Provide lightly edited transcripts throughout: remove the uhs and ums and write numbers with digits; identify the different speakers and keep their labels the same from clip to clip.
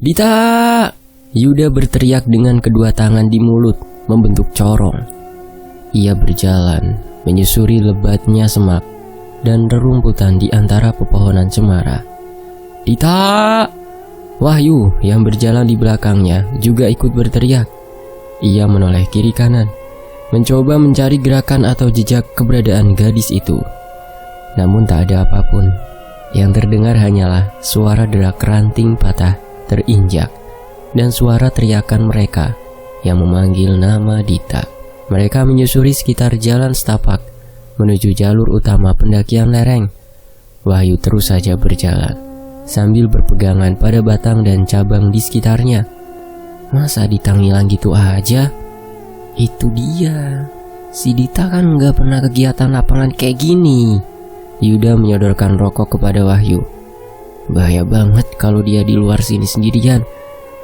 Speaker 1: "Dita!" Yuda berteriak dengan kedua tangan di mulut, membentuk corong. Ia berjalan, menyusuri lebatnya semak dan rerumputan di antara pepohonan cemara. "Dita!" Wahyu yang berjalan di belakangnya juga ikut berteriak. Ia menoleh kiri kanan, mencoba mencari gerakan atau jejak keberadaan gadis itu. Namun tak ada apapun. Yang terdengar hanyalah suara derak ranting patah terinjak dan suara teriakan mereka yang memanggil nama Dita. Mereka menyusuri sekitar jalan setapak menuju jalur utama pendakian lereng. Wahyu terus saja berjalan sambil berpegangan pada batang dan cabang di sekitarnya. Masa Dita ngilang gitu aja? Itu dia, si Dita kan gak pernah kegiatan lapangan kayak gini. Yuda menyodorkan rokok kepada Wahyu. Bahaya banget kalau dia di luar sini sendirian.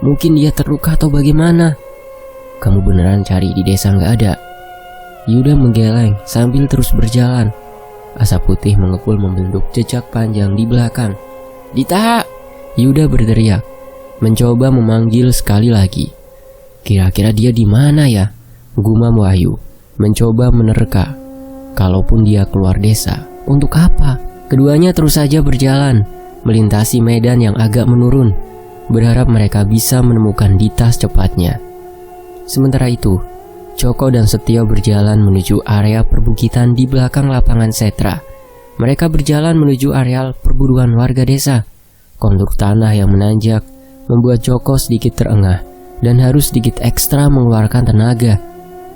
Speaker 1: Mungkin dia terluka atau bagaimana. Kamu beneran cari di desa gak ada? Yuda menggeleng sambil terus berjalan. Asap putih mengepul membentuk jejak panjang di belakang. "Dita!" Yuda berteriak, mencoba memanggil sekali lagi. Kira-kira dia di mana ya? Gumam Wahyu, mencoba menerka. Kalaupun dia keluar desa, untuk apa? Keduanya terus saja berjalan, melintasi medan yang agak menurun, berharap mereka bisa menemukan Dita secepatnya. Sementara itu, Joko dan Setio berjalan menuju area perbukitan di belakang lapangan setra. Mereka berjalan menuju areal perburuan warga desa. Kontur tanah yang menanjak membuat Joko sedikit terengah dan harus sedikit ekstra mengeluarkan tenaga.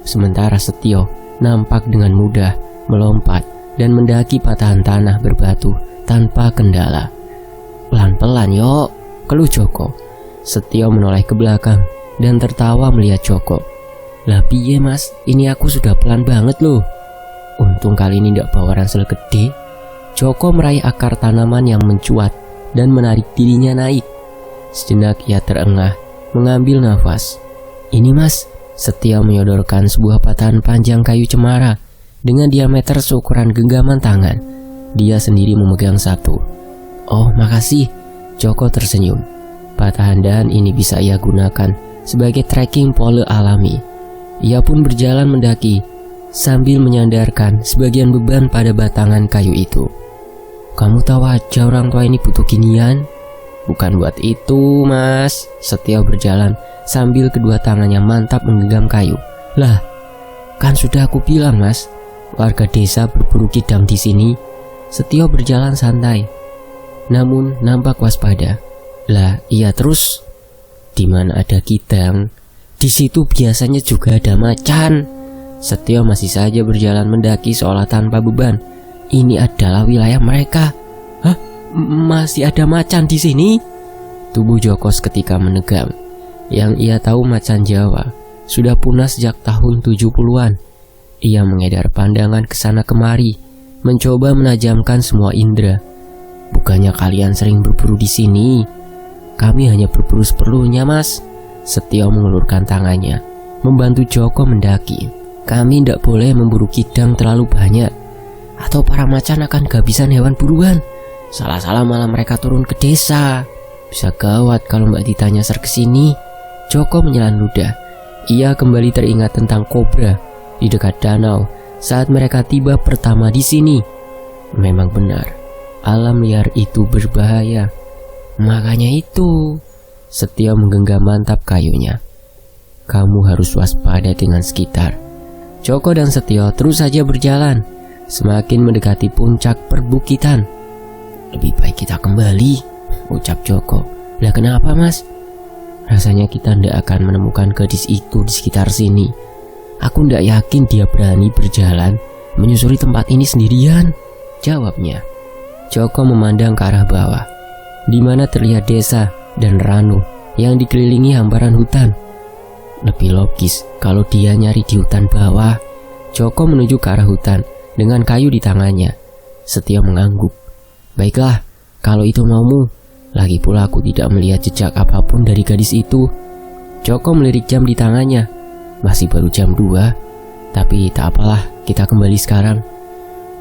Speaker 1: Sementara Setio nampak dengan mudah melompat dan mendaki patahan tanah berbatu tanpa kendala. "Pelan-pelan yuk," keluh Joko. Setio menoleh ke belakang dan tertawa melihat Joko. "Lah piye mas, ini aku sudah pelan banget loh." Untung kali ini ndak bawa ransel gede. Joko meraih akar tanaman yang mencuat dan menarik dirinya naik. Sejenak ia terengah, mengambil nafas. "Ini mas." Setio menyodorkan sebuah patahan panjang kayu cemara dengan diameter seukuran genggaman tangan. Dia sendiri memegang satu. "Oh makasih." Joko tersenyum. Patahan dahan ini bisa ia gunakan sebagai trekking pole alami. Ia pun berjalan mendaki sambil menyandarkan sebagian beban pada batangan kayu itu. "Kamu tahu aja orang tua ini butuh ginian." "Bukan buat itu mas." Setio berjalan sambil kedua tangannya mantap menggenggam kayu. "Lah, kan sudah aku bilang mas, warga desa berburu kidang di sini." Setio berjalan santai, namun nampak waspada. "Lah, iya terus? Di mana ada kidang, di situ biasanya juga ada macan." Setio masih saja berjalan mendaki seolah tanpa beban. Ini adalah wilayah mereka. "Hah? Masih ada macan di sini?" Tubuh Joko seketika menegam. Yang ia tahu macan Jawa sudah punah sejak tahun 70-an. Ia mengedar pandangan ke sana kemari, mencoba menajamkan semua indera. "Bukannya kalian sering berburu di sini? Kami hanya berburu seperlunya mas." Setio mengulurkan tangannya, membantu Joko mendaki. "Kami tidak boleh memburu kidang terlalu banyak, atau para macan akan kehabisan hewan buruan. Salah-salah malah mereka turun ke desa. Bisa gawat kalau Mbak ditanya ser kesini." Joko menyelan ludah. Ia kembali teringat tentang kobra di dekat danau saat mereka tiba pertama di sini. Memang benar, alam liar itu berbahaya. Makanya itu, Setio menggenggam mantap kayunya. "Kamu harus waspada dengan sekitar." Joko dan Setio terus saja berjalan, semakin mendekati puncak perbukitan. "Lebih baik kita kembali," ucap Joko. "Lah kenapa mas?" "Rasanya kita tidak akan menemukan gadis itu di sekitar sini. Aku tidak yakin dia berani berjalan menyusuri tempat ini sendirian," jawabnya. Joko memandang ke arah bawah, di mana terlihat desa dan Ranu yang dikelilingi hamparan hutan. Lebih logis kalau dia nyari di hutan bawah. Joko menuju ke arah hutan dengan kayu di tangannya. Setio mengangguk. "Baiklah, kalau itu maumu. Lagi pula aku tidak melihat jejak apapun dari gadis itu." Joko melirik jam di tangannya. Masih baru jam 2, tapi tak apalah, kita kembali sekarang.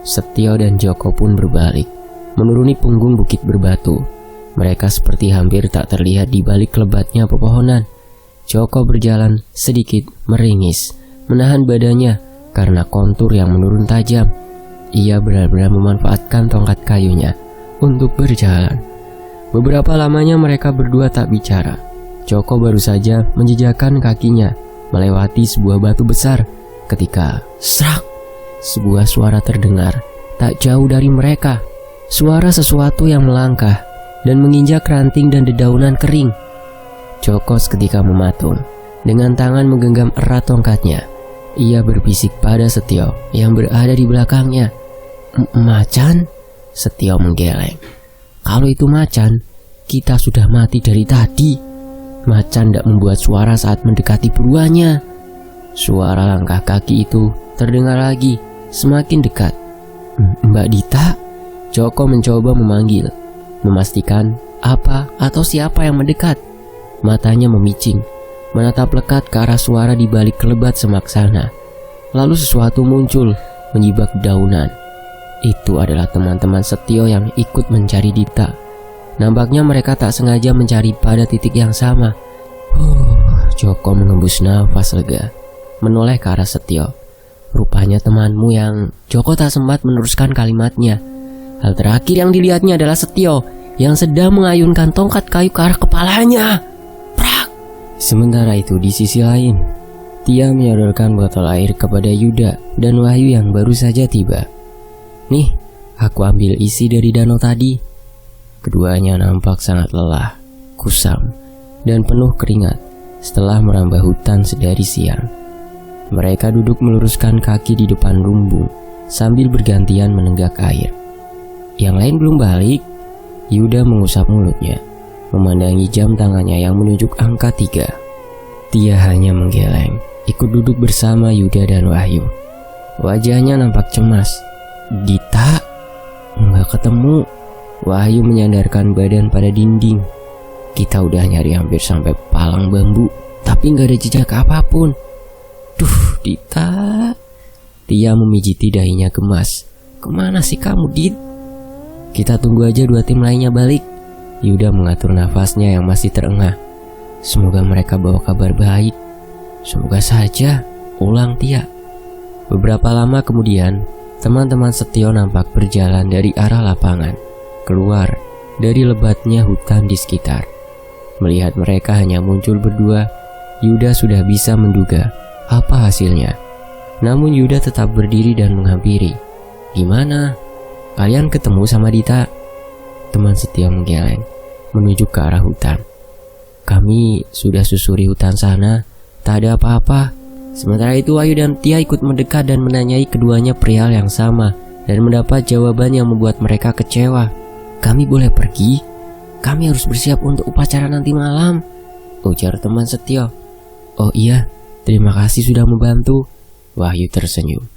Speaker 1: Setio dan Joko pun berbalik, menuruni punggung bukit berbatu. Mereka seperti hampir tak terlihat di balik lebatnya pepohonan. Joko berjalan sedikit meringis, menahan badannya karena kontur yang menurun tajam. Ia benar-benar memanfaatkan tongkat kayunya untuk berjalan. Beberapa lamanya mereka berdua tak bicara. Joko baru saja menjejakkan kakinya melewati sebuah batu besar ketika serak, sebuah suara terdengar tak jauh dari mereka. Suara sesuatu yang melangkah dan menginjak ranting dan dedaunan kering. Joko seketika mematung, dengan tangan menggenggam erat tongkatnya. Ia berbisik pada Setio yang berada di belakangnya. Macan? Setio menggeleng. Kalau itu macan, kita sudah mati dari tadi. Macan tidak membuat suara saat mendekati buruannya. Suara langkah kaki itu terdengar lagi, semakin dekat. Mbak Dita? Joko mencoba memanggil, memastikan apa atau siapa yang mendekat. Matanya memicing, menatap lekat ke arah suara di balik kelebat semak sana. Lalu sesuatu muncul, menyibak daunan. Itu adalah teman-teman Setio yang ikut mencari Dita. Nampaknya mereka tak sengaja mencari pada titik yang sama. Joko mengembus nafas lega, menoleh ke arah Setio. Rupanya temanmu yang... Joko tak sempat meneruskan kalimatnya. Hal terakhir yang dilihatnya adalah Setio yang sedang mengayunkan tongkat kayu ke arah kepalanya. Prak! Sementara itu di sisi lain, Tia menyodorkan botol air kepada Yuda dan Wahyu yang baru saja tiba. Nih, aku ambil isi dari danau tadi. Keduanya nampak sangat lelah, kusam, dan penuh keringat setelah merambah hutan sedari siang. Mereka duduk meluruskan kaki di depan lumbung sambil bergantian menenggak air. Yang lain belum balik. Yuda mengusap mulutnya, memandangi jam tangannya yang menunjuk angka 3. Tia hanya menggeleng, ikut duduk bersama Yuda dan Wahyu. Wajahnya nampak cemas. Dita? Nggak ketemu. Wahyu menyandarkan badan pada dinding. Kita udah nyari hampir sampai palang bambu, tapi nggak ada jejak apapun. Duh, Dita. Tia memijiti dahinya gemas. Kemana sih kamu, Dit? Kita tunggu aja 2 tim lainnya balik. Yuda mengatur nafasnya yang masih terengah. Semoga mereka bawa kabar baik. Semoga saja, ulang Tia. Beberapa lama kemudian, teman-teman Setio nampak berjalan dari arah lapangan, keluar dari lebatnya hutan di sekitar. Melihat mereka hanya muncul berdua, Yuda sudah bisa menduga apa hasilnya. Namun Yuda tetap berdiri dan menghampiri. Gimana? Kalian ketemu sama Dita? Teman Setio menggeleng, menuju ke arah hutan. Kami sudah susuri hutan sana, tak ada apa-apa. Sementara itu Wahyu dan Tia ikut mendekat dan menanyai keduanya perihal yang sama, dan mendapat jawaban yang membuat mereka kecewa. Kami boleh pergi? Kami harus bersiap untuk upacara nanti malam, ujar teman Setio. Oh iya, terima kasih sudah membantu. Wahyu tersenyum,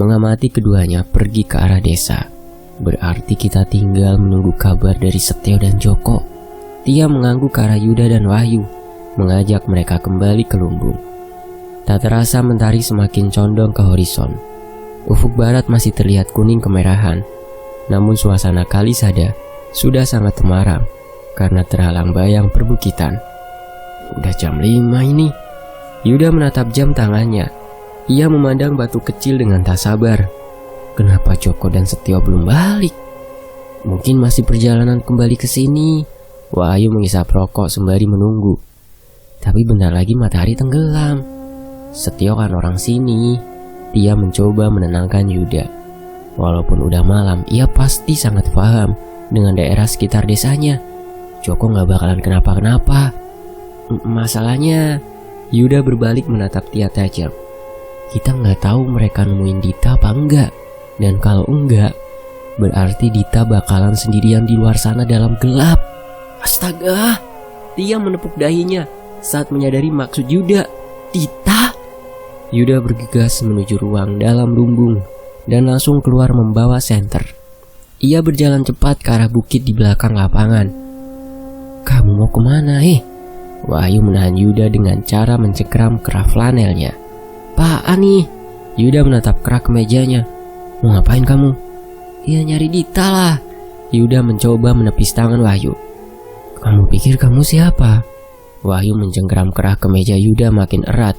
Speaker 1: mengamati keduanya pergi ke arah desa. Berarti kita tinggal menunggu kabar dari Setio dan Joko. Tia mengangguk ke arah Yuda dan Wahyu, mengajak mereka kembali ke lumbung. Tak terasa mentari semakin condong ke horizon. Ufuk barat masih terlihat kuning kemerahan. Namun suasana Kalisada sudah sangat temaram karena terhalang bayang perbukitan. Udah jam 5 ini. Yuda menatap jam tangannya. Ia memandang batu kecil dengan tak sabar. Kenapa Joko dan Setio belum balik? Mungkin masih perjalanan kembali ke sini. Wahyu mengisap rokok sembari menunggu. Tapi bentar lagi matahari tenggelam. Setio kan orang sini. Tia mencoba menenangkan Yuda. Walaupun udah malam, ia pasti sangat paham dengan daerah sekitar desanya. Joko gak bakalan kenapa-kenapa. Masalahnya, Yuda berbalik menatap Tia tajam. Kita gak tahu mereka nemuin Dita apa enggak. Dan kalau enggak, berarti Dita bakalan sendirian di luar sana dalam gelap. Astaga! Tia menepuk dahinya saat menyadari maksud Yuda. Dita? Yuda bergegas menuju ruang dalam lumbung dan langsung keluar membawa senter. Ia berjalan cepat ke arah bukit di belakang lapangan. Kamu mau kemana, Wahyu menahan Yuda dengan cara mencengkram kerah flanelnya. Apaan nih? Yuda menatap kerah kemejanya. Mau ngapain kamu? Ya nyari Dita lah. Yuda mencoba menepis tangan Wahyu. Kamu pikir kamu siapa? Wahyu mencengkeram kerah kemeja Yuda makin erat.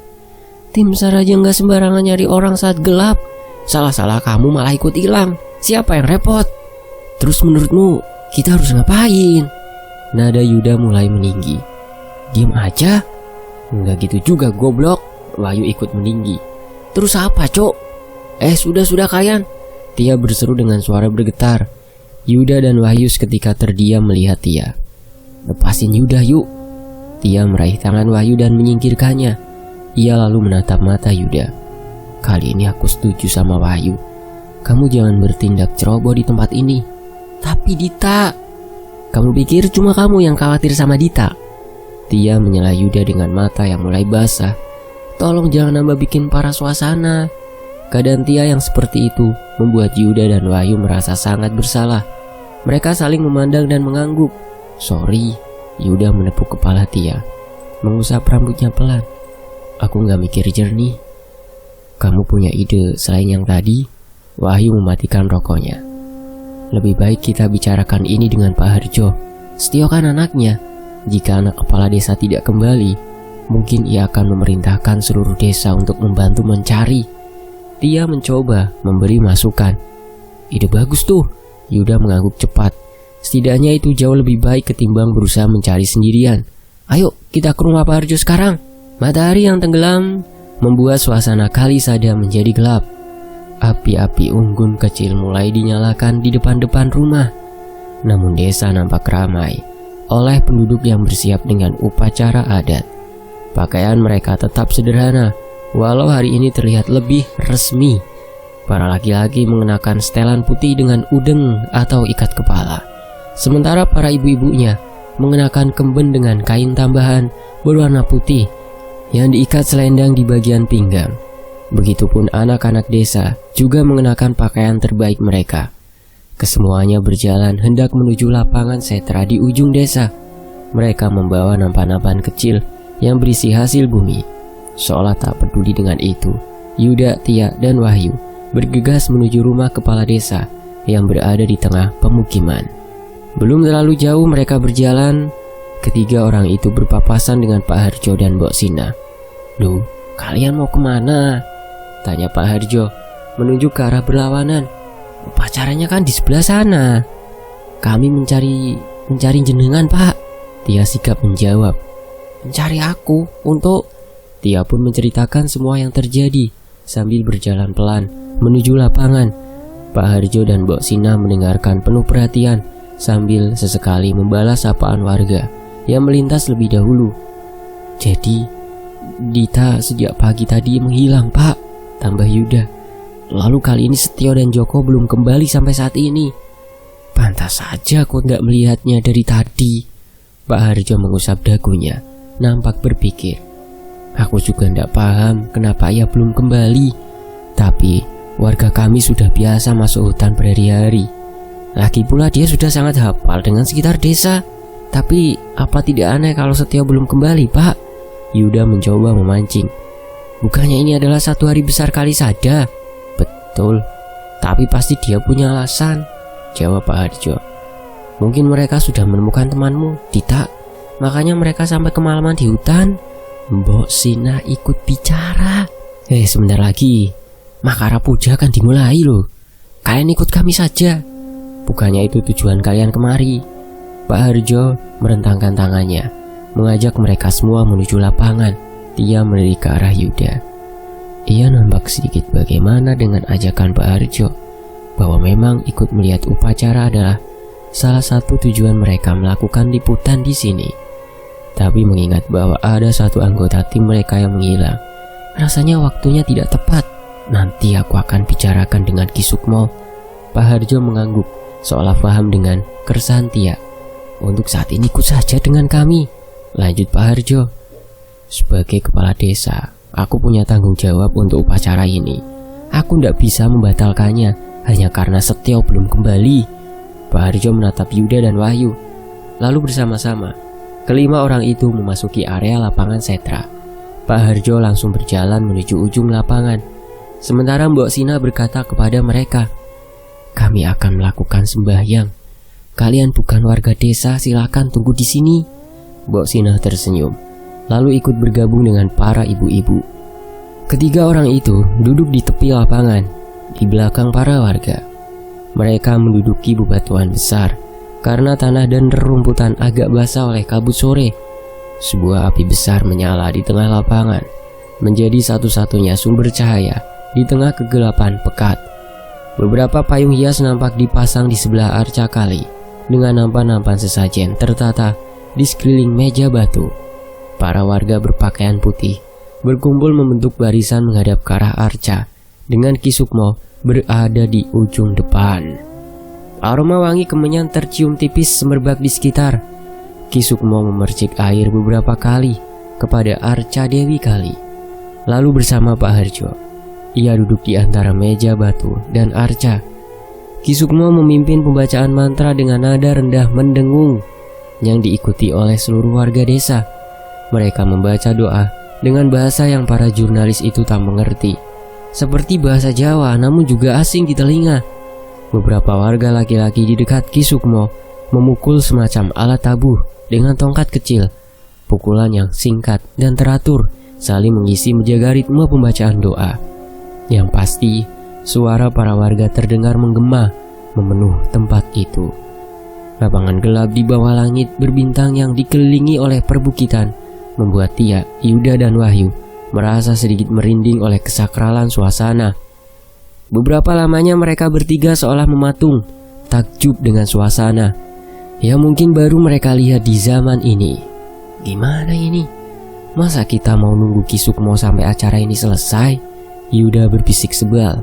Speaker 1: Tim SAR aja nggak sembarangan nyari orang saat gelap. Salah-salah kamu malah ikut hilang. Siapa yang repot? Terus menurutmu kita harus ngapain? Nada Yuda mulai meninggi. Diam aja. Nggak gitu juga goblok. Wahyu ikut meninggi. Terus apa cok? Sudah kalian. Tia berseru dengan suara bergetar. Yuda dan Wahyu seketika terdiam melihat Tia. Lepasin Yuda yuk. Tia meraih tangan Wahyu dan menyingkirkannya. Ia lalu menatap mata Yuda. Kali ini aku setuju sama Wahyu. Kamu jangan bertindak ceroboh di tempat ini. Tapi Dita. Kamu pikir cuma kamu yang khawatir sama Dita? Tia menyela Yuda dengan mata yang mulai basah. Tolong jangan nambah bikin parah suasana. Keadaan Tia yang seperti itu membuat Yuda dan Wahyu merasa sangat bersalah. Mereka saling memandang dan mengangguk. Sorry, Yuda menepuk kepala Tia, mengusap rambutnya pelan. Aku gak mikir jernih. Kamu punya ide selain yang tadi? Wahyu mematikan rokoknya. Lebih baik kita bicarakan ini dengan Pak Harjo. Setio kan anaknya. Jika anak kepala desa tidak kembali, mungkin ia akan memerintahkan seluruh desa untuk membantu mencari. Tia mencoba memberi masukan. Ide bagus tuh. Yuda mengangguk cepat. Setidaknya itu jauh lebih baik ketimbang berusaha mencari sendirian. Ayo kita ke rumah Pak Harjo sekarang. Matahari yang tenggelam membuat suasana Kalisada menjadi gelap. Api-api unggun kecil mulai dinyalakan di depan-depan rumah. Namun desa nampak ramai oleh penduduk yang bersiap dengan upacara adat. Pakaian mereka tetap sederhana, walau hari ini terlihat lebih resmi. Para laki-laki mengenakan setelan putih dengan udeng atau ikat kepala. Sementara para ibu-ibunya mengenakan kemben dengan kain tambahan berwarna putih yang diikat selendang di bagian pinggang. Begitupun anak-anak desa juga mengenakan pakaian terbaik mereka. Kesemuanya berjalan hendak menuju lapangan setra di ujung desa. Mereka membawa nampan-nampan kecil yang berisi hasil bumi. Seolah tak peduli dengan itu, Yuda, Tia, dan Wahyu bergegas menuju rumah kepala desa yang berada di tengah pemukiman. Belum terlalu jauh mereka berjalan, ketiga orang itu berpapasan dengan Pak Harjo dan Mbok Sina. Duh, kalian mau kemana? Tanya Pak Harjo menunjuk ke arah berlawanan. Upacaranya kan di sebelah sana. Kami mencari jenengan Pak. Tia sigap menjawab. Mencari aku untuk... Tia pun menceritakan semua yang terjadi sambil berjalan pelan menuju lapangan. Pak Harjo dan Mbok Sina mendengarkan penuh perhatian sambil sesekali membalas sapaan warga yang melintas lebih dahulu. Jadi Dita sejak pagi tadi menghilang Pak, tambah Yuda. Lalu kali ini Setio dan Joko belum kembali sampai saat ini. Pantas saja aku gak melihatnya dari tadi. Pak Harjo mengusap dagunya, nampak berpikir. Aku juga gak paham kenapa ia belum kembali. Tapi warga kami sudah biasa masuk hutan berhari-hari. Lagi pula dia sudah sangat hafal dengan sekitar desa. Tapi apa tidak aneh kalau Setio belum kembali Pak? Yuda mencoba memancing. Bukannya ini adalah satu hari besar Kalisada? Betul, tapi pasti dia punya alasan, jawab Pak Harjo. Mungkin mereka sudah menemukan temanmu, Dita. Makanya mereka sampai kemalaman di hutan. Mbok Sina ikut bicara. Sebentar lagi Makara Puja akan dimulai loh. Kalian ikut kami saja. Bukannya itu tujuan kalian kemari. Pak Harjo merentangkan tangannya, mengajak mereka semua menuju lapangan. Dia melirik ke arah Yuda. Ia nampak sedikit bagaimana dengan ajakan Pak Harjo, bahwa memang ikut melihat upacara adalah salah satu tujuan mereka melakukan liputan di sini. Tapi mengingat bahwa ada satu anggota tim mereka yang menghilang, rasanya waktunya tidak tepat. Nanti aku akan bicarakan dengan Ki Sukmo. Pak Harjo mengangguk, seolah paham dengan keresahan Tia. Untuk saat ini ikut saja dengan kami, lanjut Pak Harjo. Sebagai kepala desa, aku punya tanggung jawab untuk upacara ini. Aku tidak bisa membatalkannya hanya karena Setio belum kembali. Pak Harjo menatap Yuda dan Wahyu. Lalu bersama-sama, kelima orang itu memasuki area lapangan setra. Pak Harjo langsung berjalan menuju ujung lapangan. Sementara Mbok Sina berkata kepada mereka, kami akan melakukan sembahyang. kalian bukan warga desa, silakan tunggu di sini." Mbok Sinah tersenyum, lalu ikut bergabung dengan para ibu-ibu. Ketiga orang itu duduk di tepi lapangan, di belakang para warga. Mereka menduduki bebatuan besar, karena tanah dan rerumputan agak basah oleh kabut sore. Sebuah api besar menyala di tengah lapangan, menjadi satu-satunya sumber cahaya di tengah kegelapan pekat. Beberapa payung hias nampak dipasang di sebelah arca kali, dengan nampan-nampan sesajen tertata di sekeliling meja batu. Para warga berpakaian putih berkumpul membentuk barisan menghadap ke arah arca, dengan Ki Sukmo berada di ujung depan. Aroma wangi kemenyan tercium tipis semerbak di sekitar. Ki Sukmo memercik air beberapa kali kepada arca Dewi Kali. Lalu bersama Pak Harjo, ia duduk di antara meja batu dan arca. Ki Sukmo memimpin pembacaan mantra dengan nada rendah mendengung yang diikuti oleh seluruh warga desa. Mereka membaca doa dengan bahasa yang para jurnalis itu tak mengerti, seperti bahasa Jawa namun juga asing di telinga. Beberapa warga laki-laki di dekat Ki Sukmo memukul semacam alat tabuh dengan tongkat kecil. Pukulan yang singkat dan teratur saling mengisi menjaga ritme pembacaan doa. Yang pasti, suara para warga terdengar menggema memenuh tempat itu. Lapangan gelap di bawah langit berbintang yang dikelilingi oleh perbukitan membuat Tia, Yuda, dan Wahyu merasa sedikit merinding oleh kesakralan suasana. Beberapa lamanya mereka bertiga seolah mematung, takjub dengan suasana yang mungkin baru mereka lihat di zaman ini. Gimana ini? Masa kita mau nunggu Ki Sukmo sampai acara ini selesai? Yuda berbisik sebal.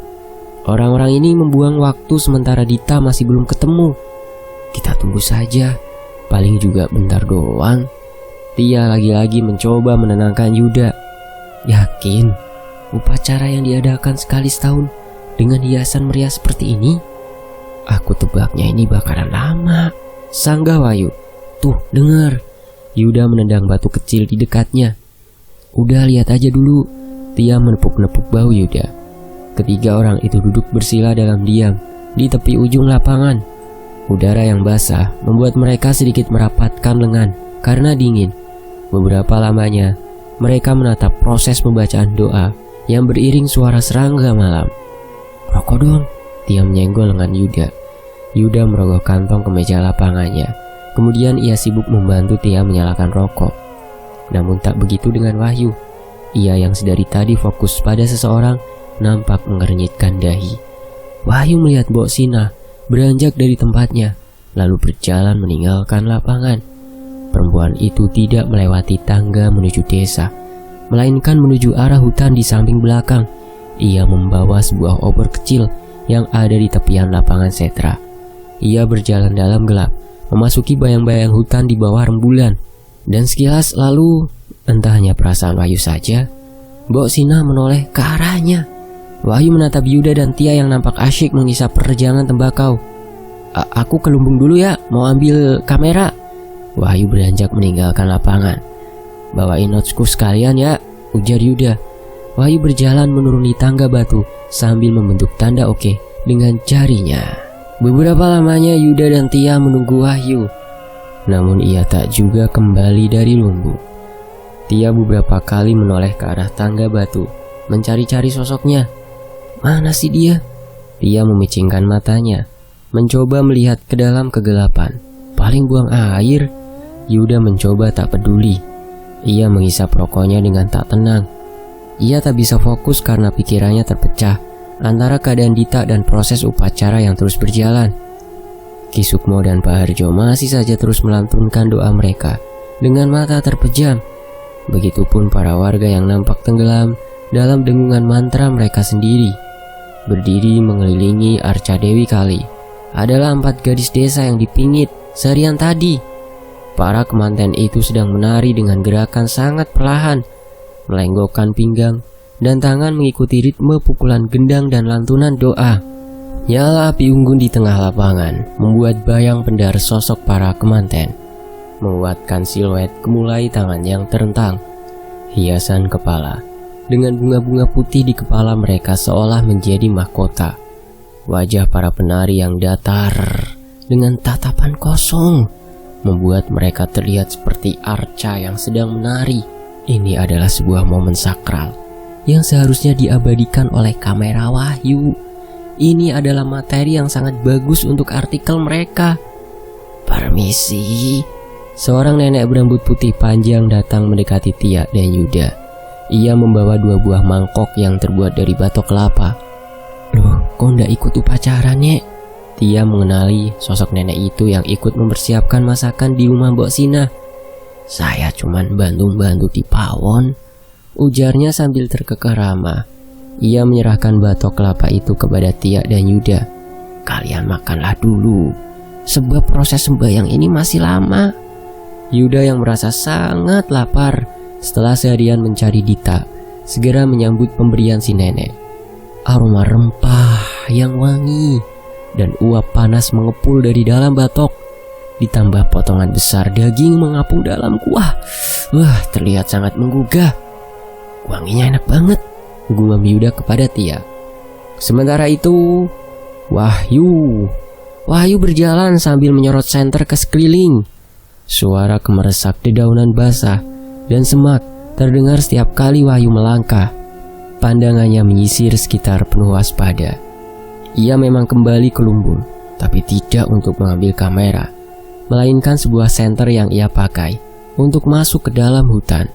Speaker 1: Orang-orang ini membuang waktu sementara Dita masih belum ketemu. Kita tunggu saja, paling juga bentar doang. Tia lagi-lagi mencoba menenangkan Yuda. Yakin upacara yang diadakan sekali setahun dengan hiasan meriah seperti ini? Aku tebaknya ini bakalan lama, sanggah Wahyu. Tuh, dengar. Yuda menendang batu kecil di dekatnya. Udah, lihat aja dulu. Tia menepuk-nepuk bahu Yuda. Ketiga orang itu duduk bersila dalam diam di tepi ujung lapangan. Udara yang basah membuat mereka sedikit merapatkan lengan karena dingin. Beberapa lamanya mereka menatap proses pembacaan doa yang beriring suara serangga malam. Rokok dong, Tia menyenggol lengan Yuda. Yuda merogoh kantong kemeja lapangannya. Kemudian ia sibuk membantu Tia menyalakan rokok. Namun tak begitu dengan Wahyu. Ia yang sedari tadi fokus pada seseorang nampak mengernyitkan dahi. Wahyu melihat Mbok Sinah beranjak dari tempatnya, lalu berjalan meninggalkan lapangan. Perempuan itu tidak melewati tangga menuju desa, melainkan menuju arah hutan di samping belakang. Ia membawa sebuah obor kecil yang ada di tepian lapangan setra. Ia berjalan dalam gelap, memasuki bayang-bayang hutan di bawah rembulan. Dan sekilas lalu, entah hanya perasaan Wahyu saja, Mbok Sinah menoleh ke arahnya. Wahyu menatap Yuda dan Tia yang nampak asyik mengisap perejangan tembakau. Aku ke lumbung dulu ya, mau ambil kamera. Wahyu beranjak meninggalkan lapangan. Bawain notesku sekalian ya, ujar Yuda. Wahyu berjalan menuruni tangga batu sambil membentuk tanda oke dengan jarinya. Beberapa lamanya Yuda dan Tia menunggu Wahyu, namun ia tak juga kembali dari lumbung. Tia beberapa kali menoleh ke arah tangga batu, mencari-cari sosoknya. Mana sih dia? Tia memicingkan matanya, mencoba melihat ke dalam kegelapan. Paling buang air. Yuda mencoba tak peduli. Ia menghisap rokoknya dengan tak tenang. Ia tak bisa fokus karena pikirannya terpecah antara keadaan Dita dan proses upacara yang terus berjalan. Ki Sukmo dan Pak Harjo masih saja terus melantunkan doa mereka dengan mata terpejam. Begitupun para warga yang nampak tenggelam dalam dengungan mantra mereka sendiri. Berdiri mengelilingi arca Dewi Kali adalah 4 gadis desa yang dipingit seharian tadi. Para kemanten itu sedang menari dengan gerakan sangat perlahan, melenggokkan pinggang dan tangan mengikuti ritme pukulan gendang dan lantunan doa. Nyala api unggun di tengah lapangan membuat bayang pendar sosok para kemanten, menguatkan siluet kemulai tangan yang terentang. Hiasan kepala dengan bunga-bunga putih di kepala mereka seolah menjadi mahkota. Wajah para penari yang datar dengan tatapan kosong, membuat mereka terlihat seperti arca yang sedang menari. Ini adalah sebuah momen sakral yang seharusnya diabadikan oleh kamera Wahyu. Ini adalah materi yang sangat bagus untuk artikel mereka. Permisi. Seorang nenek berambut putih panjang datang mendekati Tia dan Yuda. Ia membawa 2 buah mangkok yang terbuat dari batok kelapa. Loh, kok ndak ikut upacara, Nyek? Tia mengenali sosok nenek itu yang ikut mempersiapkan masakan di rumah Mbok Sina. Saya cuman bantu-bantu di pawon, ujarnya sambil terkekeh ramah. Ia menyerahkan batok kelapa itu kepada Tia dan Yuda. Kalian makanlah dulu, sebab proses sembahyang ini masih lama. Yuda yang merasa sangat lapar setelah seharian mencari Dita, segera menyambut pemberian si nenek. Aroma rempah yang wangi dan uap panas mengepul dari dalam batok, ditambah potongan besar daging mengapung dalam kuah. Wah, terlihat sangat menggugah. Wanginya enak banget, gumam Yuda kepada Tia. Sementara itu, Wahyu berjalan sambil menyorot senter ke sekeliling. Suara kemeresak dedaunan basah dan semak terdengar setiap kali Wahyu melangkah. Pandangannya menyisir sekitar penuh waspada. Ia memang kembali ke lumbung, tapi tidak untuk mengambil kamera, melainkan sebuah senter yang ia pakai untuk masuk ke dalam hutan.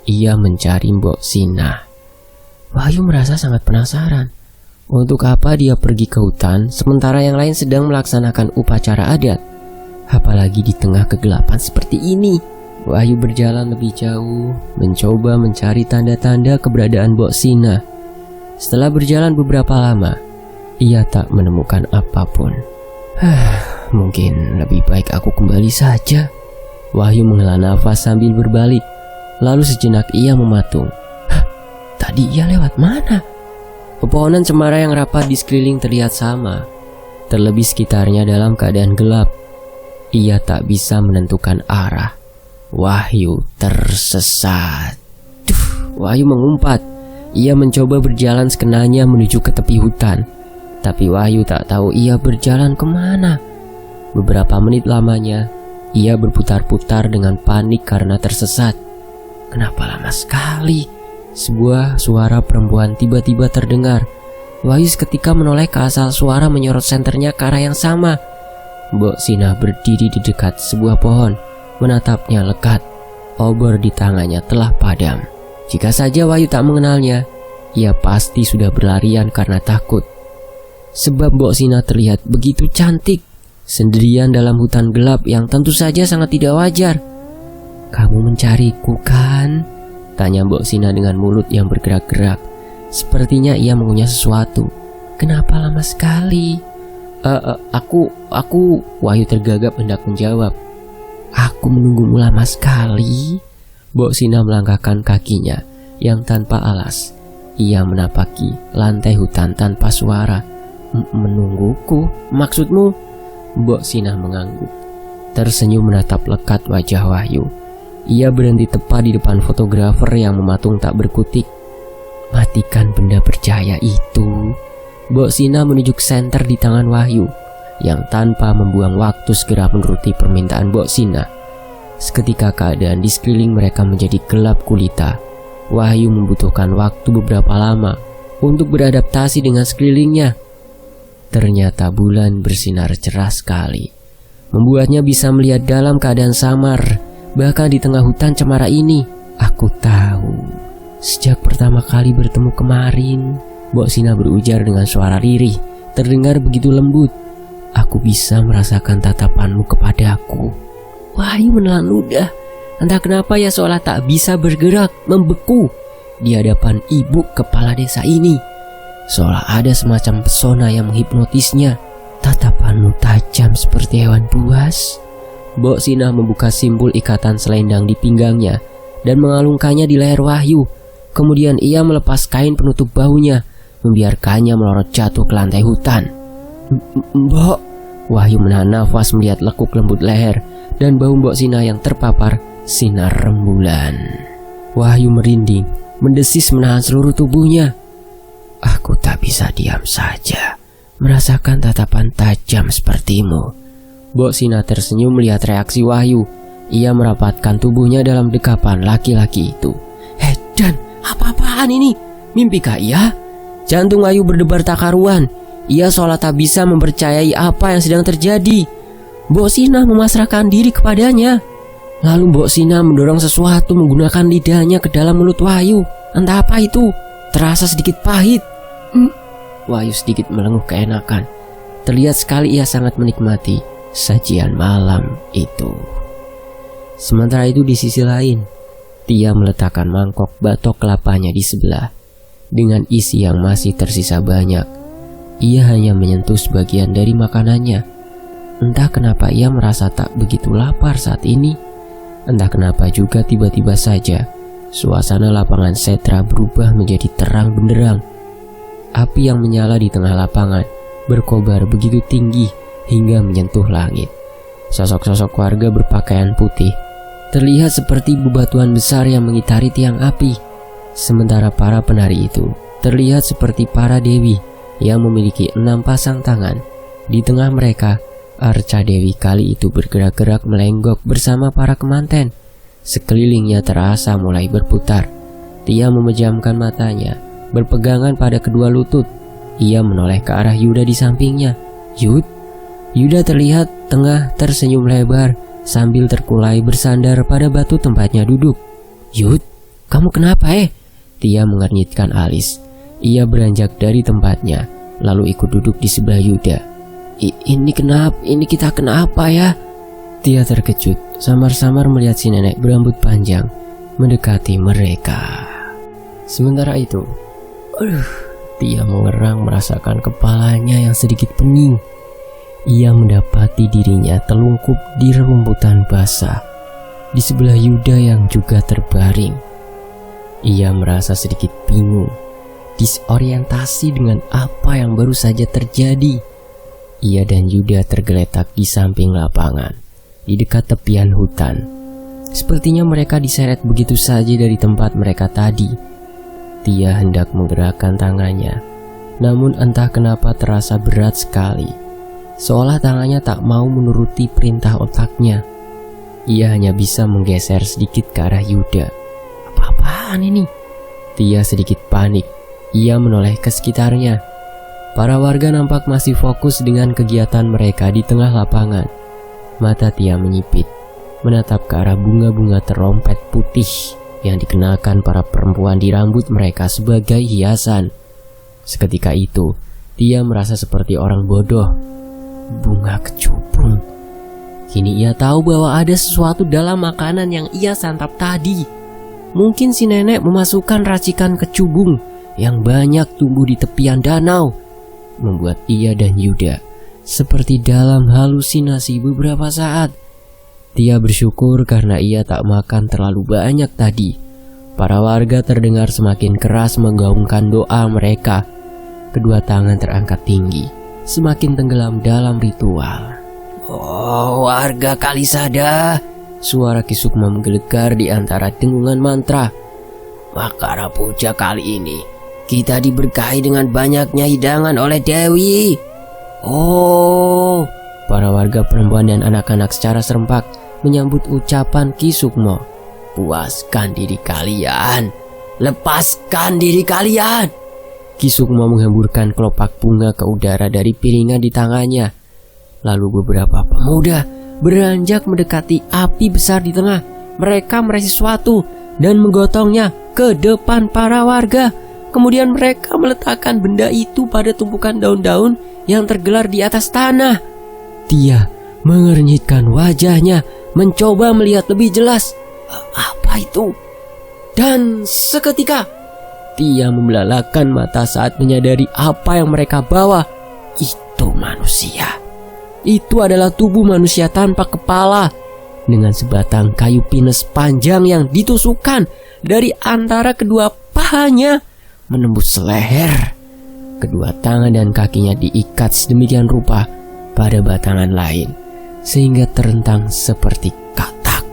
Speaker 1: Ia mencari Mbok Sina. Wahyu merasa sangat penasaran. Untuk apa dia pergi ke hutan sementara yang lain sedang melaksanakan upacara adat? Apalagi di tengah kegelapan seperti ini. Wahyu berjalan lebih jauh, mencoba mencari tanda-tanda keberadaan Mbok Sina. Setelah berjalan beberapa lama, ia tak menemukan apapun. Mungkin lebih baik aku kembali saja. Wahyu menghela nafas sambil berbalik. Lalu sejenak ia mematung. Tadi ia lewat mana? Pepohonan cemara yang rapat di sekeliling terlihat sama. Terlebih sekitarnya dalam keadaan gelap. Ia tak bisa menentukan arah. Wahyu tersesat. Wahyu mengumpat. Ia mencoba berjalan sekenanya menuju ke tepi hutan. Tapi Wahyu tak tahu ia berjalan kemana. Beberapa menit lamanya, ia berputar-putar dengan panik karena tersesat. Kenapa lama sekali? Sebuah suara perempuan tiba-tiba terdengar. Wahyu seketika menoleh ke asal suara menyorot senternya ke arah yang sama. Mbok Sina berdiri di dekat sebuah pohon, menatapnya lekat. Obor di tangannya telah padam. Jika saja Wahyu tak mengenalnya, ia pasti sudah berlarian karena takut. Sebab Mbok Sina terlihat begitu cantik, sendirian dalam hutan gelap yang tentu saja sangat tidak wajar. Kamu mencariku kan? Tanya Mbok Sina dengan mulut yang bergerak-gerak. Sepertinya ia mengunyah sesuatu. Kenapa lama sekali? Aku Wahyu tergagap hendak menjawab. Aku menunggumu lama sekali. Mbok Sina melangkahkan kakinya yang tanpa alas. Ia menapaki lantai hutan tanpa suara. Menungguku? Maksudmu? Mbok Sina mengangguk, tersenyum menatap lekat wajah Wahyu. Ia berhenti tepat di depan fotografer yang mematung tak berkutik. Matikan benda bercahaya itu. Mbok Sina menuju ke senter di tangan Wahyu, yang tanpa membuang waktu segera menuruti permintaan Mbok Sina. Seketika keadaan di sekeliling mereka menjadi gelap gulita. Wahyu membutuhkan waktu beberapa lama untuk beradaptasi dengan sekelilingnya. Ternyata bulan bersinar cerah sekali, membuatnya bisa melihat dalam keadaan samar, bahkan di tengah hutan cemara ini. Aku tahu, sejak pertama kali bertemu kemarin, Mbok Sina berujar dengan suara lirih, terdengar begitu lembut. Aku bisa merasakan tatapanmu kepadaku. Wahyu menelan ludah. Entah kenapa ia seolah tak bisa bergerak, membeku di hadapan ibu kepala desa ini. Seolah ada semacam pesona yang menghipnotisnya. Tatapanmu tajam seperti hewan buas. Mbok Sina membuka simpul ikatan selendang di pinggangnya dan mengalungkannya di leher Wahyu. Kemudian ia melepas kain penutup bahunya, membiarkannya melorot jatuh ke lantai hutan. Mbok. Wahyu menahan nafas melihat lekuk lembut leher dan bau Mbok Sina yang terpapar sinar rembulan. Wahyu merinding, mendesis menahan seluruh tubuhnya. Aku tak bisa diam saja merasakan tatapan tajam sepertimu. Mbok Sina tersenyum melihat reaksi Wahyu. Ia merapatkan tubuhnya dalam dekapan laki-laki itu. Dan apa-apaan ini? Mimpikah ia? Jantung Wahyu berdebar tak karuan. Ia seolah tak bisa mempercayai apa yang sedang terjadi. Mbok Sina memasrahkan diri kepadanya. Lalu Mbok Sina mendorong sesuatu menggunakan lidahnya ke dalam mulut Wahyu. Entah apa itu, terasa sedikit pahit. Wahyu sedikit melenguh keenakan. Terlihat sekali ia sangat menikmati sajian malam itu. Sementara itu di sisi lain, Tia meletakkan mangkok batok kelapanya di sebelah. Dengan isi yang masih tersisa banyak, ia hanya menyentuh sebagian dari makanannya. Entah kenapa ia merasa tak begitu lapar saat ini. Entah kenapa juga tiba-tiba saja suasana lapangan Setra berubah menjadi terang benderang. Api yang menyala di tengah lapangan berkobar begitu tinggi hingga menyentuh langit. Sosok-sosok warga berpakaian putih terlihat seperti bebatuan besar yang mengitari tiang api. Sementara para penari itu terlihat seperti para dewi yang memiliki 6 pasang tangan. Di tengah mereka, Arca Dewi kali itu bergerak-gerak melenggok bersama para kemanten. Sekelilingnya terasa mulai berputar. Tia memejamkan matanya, berpegangan pada kedua lutut. Ia menoleh ke arah Yuda di sampingnya. Yuda terlihat tengah tersenyum lebar sambil terkulai bersandar pada batu tempatnya duduk. Kamu kenapa Tia mengernyitkan alis. Ia beranjak dari tempatnya, lalu ikut duduk di sebelah Yuda. Ini kita kenapa ya? Tia terkejut, samar-samar melihat si nenek berambut panjang mendekati mereka. Sementara itu, Tia mengerang merasakan kepalanya yang sedikit pening. Ia mendapati dirinya telungkup di rerumputan basah di sebelah Yuda yang juga terbaring. Ia merasa sedikit bingung, disorientasi dengan apa yang baru saja terjadi. Ia dan Yuda tergeletak di samping lapangan, di dekat tepian hutan. Sepertinya mereka diseret begitu saja dari tempat mereka tadi. Tia hendak menggerakkan tangannya, namun entah kenapa terasa berat sekali, seolah tangannya tak mau menuruti perintah otaknya. Ia hanya bisa menggeser sedikit ke arah Yuda. Apa-apaan ini? Tia sedikit panik. Ia menoleh ke sekitarnya. Para warga nampak masih fokus dengan kegiatan mereka di tengah lapangan. Mata Tia menyipit, menatap ke arah bunga-bunga terompet putih yang dikenakan para perempuan di rambut mereka sebagai hiasan. Seketika itu, Tia merasa seperti orang bodoh. Bunga kecubung. Kini ia tahu bahwa ada sesuatu dalam makanan yang ia santap tadi. Mungkin si nenek memasukkan racikan kecubung yang banyak tumbuh di tepian danau, membuat ia dan Yuda seperti dalam halusinasi beberapa saat. Tia bersyukur karena ia tak makan terlalu banyak tadi. Para warga terdengar semakin keras menggaungkan doa mereka. Kedua tangan terangkat tinggi, semakin tenggelam dalam ritual. Oh, warga Kalisada, suara Ki Sukma menggelegar di antara dengungan mantra. Makara puja kali ini kita diberkahi dengan banyaknya hidangan oleh Dewi. Oh, para warga perempuan dan anak-anak secara serempak menyambut ucapan Ki Sukma. Puaskan diri kalian, lepaskan diri kalian. Ki Sukma menghamburkan kelopak bunga ke udara dari piringan di tangannya. Lalu beberapa pemuda beranjak mendekati api besar di tengah. Mereka meraih sesuatu dan menggotongnya ke depan para warga. Kemudian mereka meletakkan benda itu pada tumpukan daun-daun yang tergelar di atas tanah. Tia mengernyitkan wajahnya, mencoba melihat lebih jelas. Apa itu? Dan seketika Tia membelalakan mata saat menyadari apa yang mereka bawa. Itu manusia. Itu adalah tubuh manusia tanpa kepala, dengan sebatang kayu pinus panjang yang ditusukkan dari antara kedua pahanya menembus leher. Kedua tangan dan kakinya diikat sedemikian rupa pada batangan lain sehingga terentang seperti katak.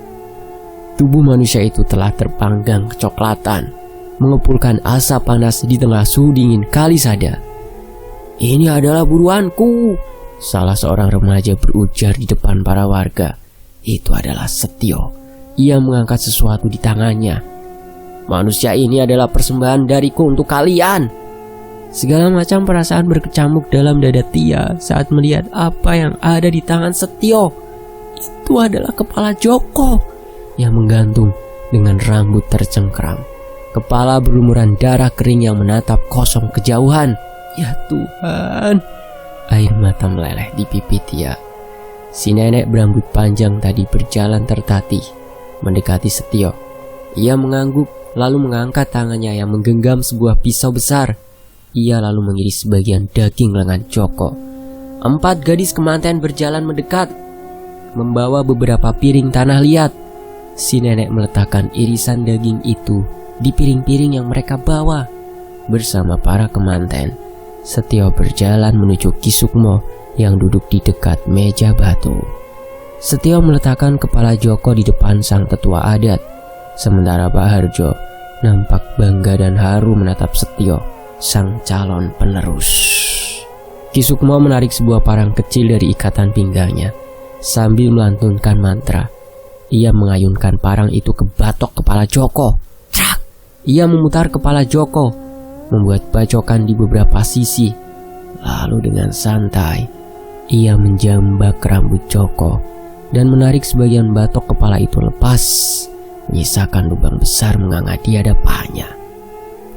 Speaker 1: Tubuh manusia itu telah terpanggang kecoklatan, mengepulkan asap panas di tengah suhu dingin Kalisada. Ini adalah buruanku, Salah seorang remaja berujar di depan para warga. Itu adalah Setio. Ia mengangkat sesuatu di tangannya. "Manusia ini adalah persembahan dariku untuk kalian." Segala macam perasaan berkecamuk dalam dada Tia saat melihat apa yang ada di tangan Setio. Itu adalah kepala Joko yang menggantung dengan rambut tercengkram. Kepala berlumuran darah kering yang menatap kosong kejauhan. Ya Tuhan, air mata meleleh di pipi Tia. Si nenek berambut panjang tadi berjalan tertatih mendekati Setio. Ia mengangguk lalu mengangkat tangannya yang menggenggam sebuah pisau besar. Ia lalu mengiris sebagian daging lengan Joko. 4 gadis kemanten berjalan mendekat, membawa beberapa piring tanah liat. Si nenek meletakkan irisan daging itu di piring-piring yang mereka bawa. Bersama para kemanten, Setio berjalan menuju Ki Sukmo yang duduk di dekat meja batu. Setio meletakkan kepala Joko di depan sang tetua adat, sementara Pak Harjo nampak bangga dan haru menatap Setio, sang calon penerus. Ki Sukmo menarik sebuah parang kecil dari ikatan pinggangnya sambil melantunkan mantra. Ia mengayunkan parang itu ke batok kepala Joko. Crak! Ia memutar kepala Joko, membuat bacokan di beberapa sisi. Lalu dengan santai, ia menjambak rambut Joko dan menarik sebagian batok kepala itu lepas, menyisakan lubang besar menganga di hadapannya.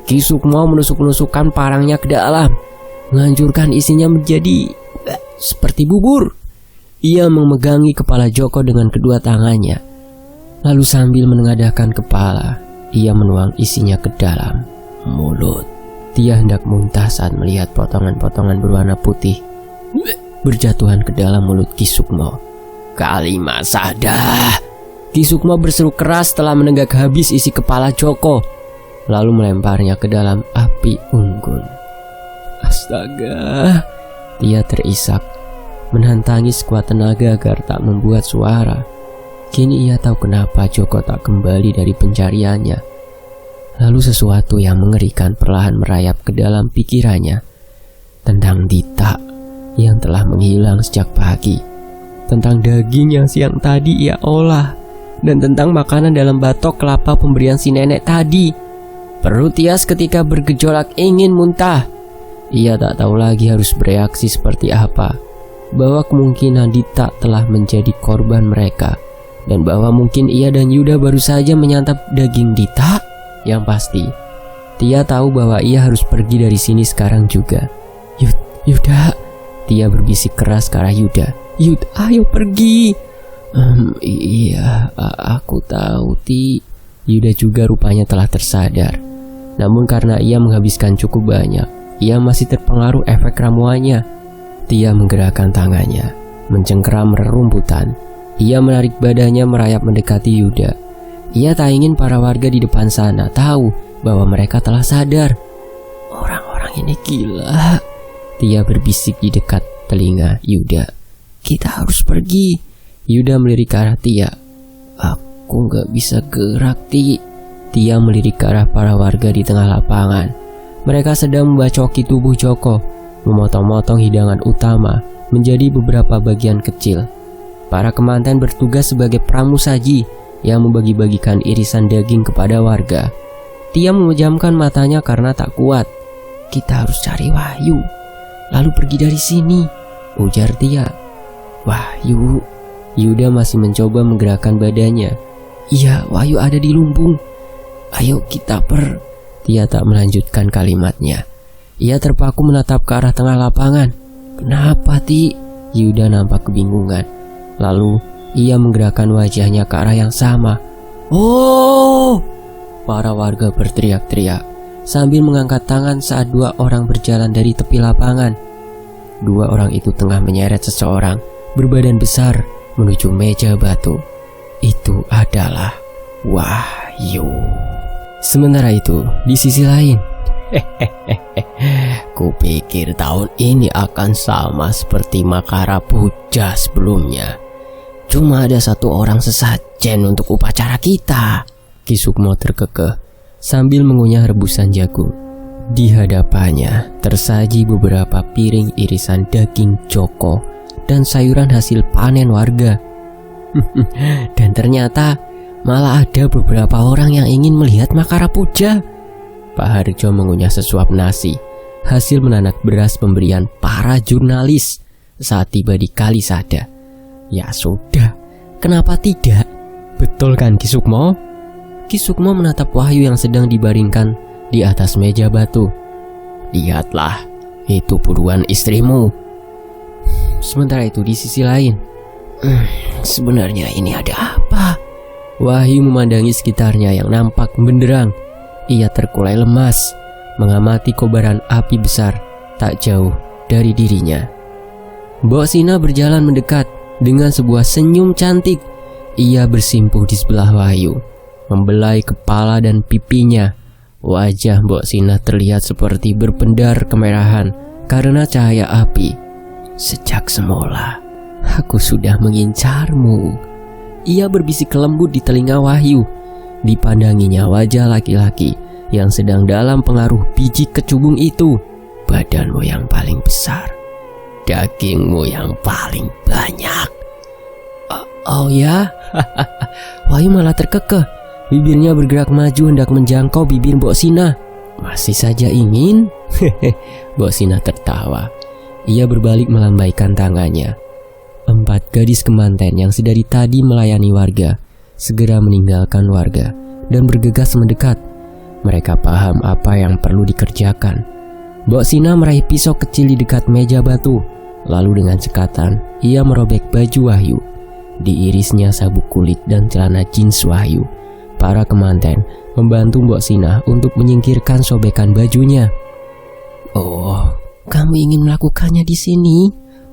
Speaker 1: Ki Sukmo menusuk-nusukkan parangnya ke dalam, menghancurkan isinya menjadi seperti bubur. Ia memegangi kepala Joko dengan kedua tangannya. Lalu sambil menengadahkan kepala, ia menuang isinya ke dalam mulut. Tia hendak muntah saat melihat potongan-potongan berwarna putih berjatuhan ke dalam mulut Ki Sukmo. "Kalima Sada!" Ki Sukmo berseru keras setelah menenggak habis isi kepala Joko, lalu melemparnya ke dalam api unggun. Astaga, Tia terisak, menahan tangis sekuat tenaga agar tak membuat suara. Kini ia tahu kenapa Joko tak kembali dari pencariannya. Lalu sesuatu yang mengerikan perlahan merayap ke dalam pikirannya, tentang Dita yang telah menghilang sejak pagi, tentang daging yang siang tadi ia olah, dan tentang makanan dalam batok kelapa pemberian si nenek tadi. Perut Tia ketika bergejolak ingin muntah. Ia tak tahu lagi harus bereaksi seperti apa, bahwa kemungkinan Dita telah menjadi korban mereka, dan bahwa mungkin ia dan Yuda baru saja menyantap daging Dita. Yang pasti, Tia tahu bahwa ia harus pergi dari sini sekarang juga. Yuda, Tia berbisik keras ke arah Yuda. "Yud, ayo pergi." Iya, aku tahu, Ti." Yuda juga rupanya telah tersadar. Namun karena ia menghabiskan cukup banyak, ia masih terpengaruh efek ramuannya. Tia menggerakkan tangannya, mencengkeram rerumputan. Ia menarik badannya merayap mendekati Yuda. Ia tak ingin para warga di depan sana tahu bahwa mereka telah sadar. "Orang-orang ini gila," Tia berbisik di dekat telinga Yuda. "Kita harus pergi." Yuda melirik ke arah Tia. "Aku gak bisa gerak, Ti." Tia melirik ke arah para warga di tengah lapangan. Mereka sedang membacoki tubuh Joko, memotong-motong hidangan utama menjadi beberapa bagian kecil. Para kemanten bertugas sebagai pramusaji yang membagi-bagikan irisan daging kepada warga. Tia memejamkan matanya karena tak kuat. "Kita harus cari Wahyu, lalu pergi dari sini," ujar Tia. "Wahyu?" Yuda masih mencoba menggerakkan badannya. "Iya, Wahyu ada di lumbung. Ayo kita Tia tak melanjutkan kalimatnya. Ia terpaku menatap ke arah tengah lapangan. "Kenapa, Ti?" Yuda nampak kebingungan. Lalu ia menggerakkan wajahnya ke arah yang sama. "Oh!" Para warga berteriak-teriak sambil mengangkat tangan saat 2 orang berjalan dari tepi lapangan. 2 orang itu tengah menyeret seseorang berbadan besar menuju meja batu. Itu adalah Wahyu. Sementara itu, di sisi lain, kupikir tahun ini akan sama seperti Makara Puja sebelumnya. Cuma ada 1 orang sesajen untuk upacara kita." Ki Sukmo terkekeh sambil mengunyah rebusan jagung. Di hadapannya tersaji beberapa piring irisan daging Joko dan sayuran hasil panen warga. Dan ternyata malah ada beberapa orang yang ingin melihat Makara Puja. Pak Harjo mengunyah sesuap nasi, hasil menanak beras pemberian para jurnalis saat tiba di Kalisada. Ya sudah, kenapa tidak? Betul kan Ki Sukmo? Ki Sukmo menatap Wahyu yang sedang dibaringkan di atas meja batu. Lihatlah, itu buruan istrimu. Sementara itu di sisi lain, sebenarnya ini ada apa? Wahyu memandangi sekitarnya yang nampak benderang. Ia terkulai lemas, mengamati kobaran api besar tak jauh dari dirinya. Mbok Sina berjalan mendekat dengan sebuah senyum cantik. Ia bersimpuh di sebelah Wahyu, membelai kepala dan pipinya. Wajah Mbok Sina terlihat seperti berpendar kemerahan karena cahaya api. Sejak semula, aku sudah mengincarmu. Ia berbisik lembut di telinga Wahyu. Dipandanginya wajah laki-laki yang sedang dalam pengaruh biji kecubung itu. Badanmu yang paling besar, dagingmu yang paling banyak. Oh ya? Wahyu malah terkekeh. Bibirnya bergerak maju hendak menjangkau bibir Mbok Sina. Masih saja ingin? Mbok Sina tertawa. Ia berbalik melambaikan tangannya. 4 gadis kemanten yang sedari tadi melayani warga segera meninggalkan warga dan bergegas mendekat. Mereka paham apa yang perlu dikerjakan. Mbok Sina meraih pisau kecil di dekat meja batu. Lalu dengan cekatan ia merobek baju Wahyu. Diirisnya sabuk kulit dan celana jeans Wahyu. Para kemanten membantu Mbok Sina untuk menyingkirkan sobekan bajunya. Oh, kamu ingin melakukannya di sini?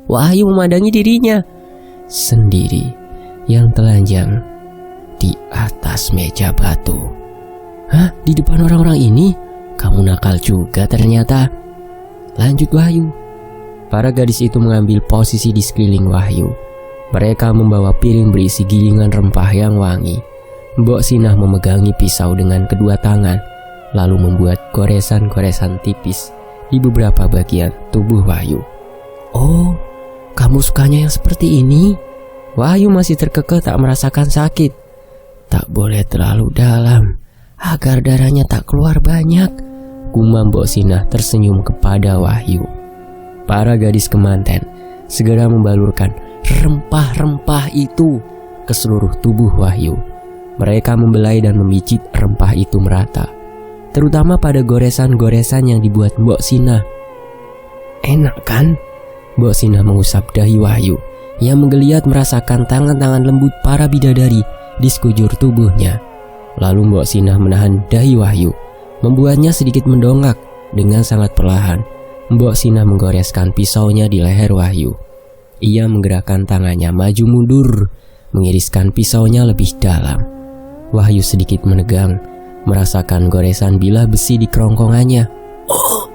Speaker 1: Wahyu memandangi dirinya sendiri yang telanjang di atas meja batu. Hah? Di depan orang-orang ini? Kamu nakal juga ternyata. Lanjut Wahyu. Para gadis itu mengambil posisi di sekeliling Wahyu. Mereka membawa piring berisi gilingan rempah yang wangi. Mbok Sina memegangi pisau dengan kedua tangan, lalu membuat goresan-goresan tipis di beberapa bagian tubuh Wahyu. Oh, kamu sukanya yang seperti ini? Wahyu masih terkekeh tak merasakan sakit. Tak boleh terlalu dalam, agar darahnya tak keluar banyak, gumam Mbok Sina tersenyum kepada Wahyu. Para gadis kemanten segera membalurkan rempah-rempah itu ke seluruh tubuh Wahyu. Mereka membelai dan memijit rempah itu merata, terutama pada goresan-goresan yang dibuat Mbok Sina. Enak kan? Mbok Sina mengusap dahi Wahyu yang menggeliat merasakan tangan-tangan lembut para bidadari di sekujur tubuhnya. Lalu Mbok Sina menahan dahi Wahyu, membuatnya sedikit mendongak. Dengan sangat perlahan, Mbok Sina menggoreskan pisaunya di leher Wahyu. Ia menggerakkan tangannya maju mundur, mengiriskan pisaunya lebih dalam. Wahyu sedikit menegang, merasakan goresan bilah besi di kerongkongannya. Oh!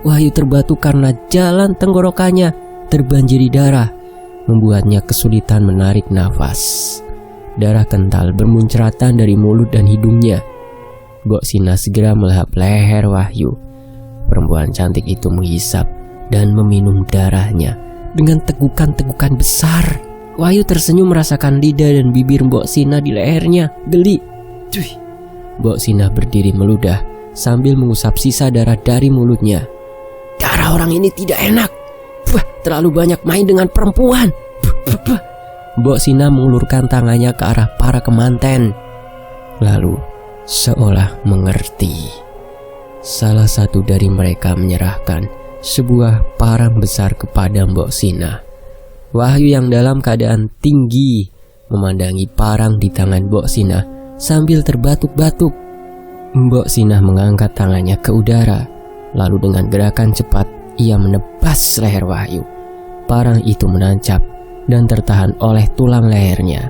Speaker 1: Wahyu terbatu karena jalan tenggorokannya terbanjiri darah, membuatnya kesulitan menarik nafas. Darah kental bermunceratan dari mulut dan hidungnya. Mbok Sina segera melahap leher Wahyu. Perempuan cantik itu menghisap dan meminum darahnya dengan tegukan-tegukan besar. Wahyu tersenyum merasakan lidah dan bibir Mbok Sina di lehernya. Geli. Cuy. Mbok Sina berdiri meludah sambil mengusap sisa darah dari mulutnya. Darah orang ini tidak enak. Terlalu banyak main dengan perempuan. Mbok Sina mengulurkan tangannya ke arah para kemanten. Lalu seolah mengerti, salah satu dari mereka menyerahkan sebuah parang besar kepada Mbok Sina. Wahyu yang dalam keadaan tinggi memandangi parang di tangan Mbok Sina sambil terbatuk-batuk. Mbok Sina mengangkat tangannya ke udara, lalu dengan gerakan cepat ia menebas leher Wahyu. Parang itu menancap dan tertahan oleh tulang lehernya.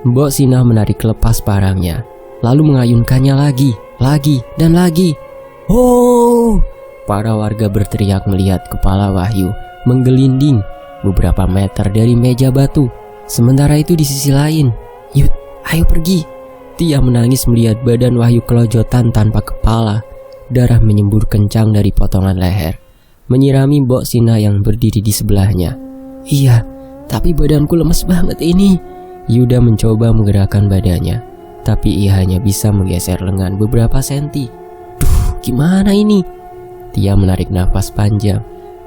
Speaker 1: Mbok Sina menarik lepas parangnya, lalu mengayunkannya lagi, dan lagi. Oh! Para warga berteriak melihat kepala Wahyu menggelinding beberapa meter dari meja batu. Sementara itu di sisi lain, Yud, ayo pergi. Tia menangis melihat badan Wahyu kelojotan tanpa kepala. Darah menyembur kencang dari potongan leher, menyirami Mbok Sina yang berdiri di sebelahnya. Iya, Tapi badanku lemes banget ini. Yuda mencoba menggerakkan badannya, tapi ia hanya bisa menggeser lengan beberapa senti. Duh, gimana ini? Tia menarik nafas panjang,